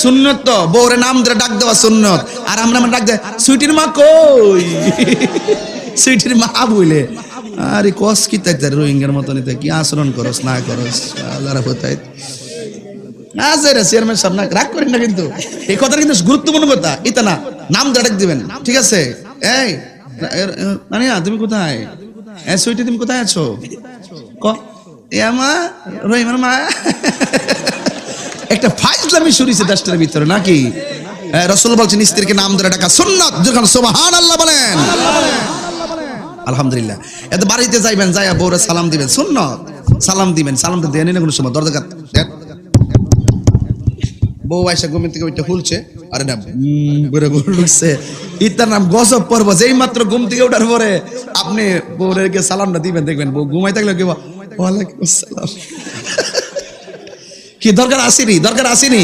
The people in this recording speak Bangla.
সুন্নত তো বউরে নাম ধরে ডাক দেওয়া সুন্নত। আর আমরা ডাক দেয় সুইটির মা কই, সুইটির মা বলে। আরে কস কি তাই রোহিঙ্গার মতন কি আচরণ করস না করস আল্লাহর কোথায়। চেয়ারম্যান সাহেব না রাগ করেন না, কিন্তু এই কথা কিন্তু গুরুত্বপূর্ণ কথা। এটা না নাম ধরে ডাক দিবেন, ঠিক আছে? এই রানিয়া তুমি কোথায়? সুইটি তুমি কোথায় আছো? ক মা রহিমার মা। একটা ফাইজলামি শুরু হয়েছে দেশটার ভিতরে নাকি? রাসূল বলছেন স্ত্রীকে নাম ধরে ডাকা সুন্নাত। যখন সুবহানাল্লাহ বলেন, আলহামদুলিল্লাহ। এত বাড়িতে যাইবেন, যাইয়া বউরে সালাম দিবেন, সুন্নাত। সালাম দিবেন, সালামটা দেন না কোনো সময় দরজা দেন। বউ আয়সা ঘুমের থেকে ওইটা খুলছে, আরে না বেড়ে ঢুকছে, ইতার নাম গজব পর্ব। যেই মাত্র ঘুম থেকে ওঠার পরে আপনি বউরে সালামটা দিবেন, দেখবেন বউ ঘুমাই থাকলে কি ওয়ালাইকুম আসসালাম। কি দরকার আসেনি? দরকার আসেনি?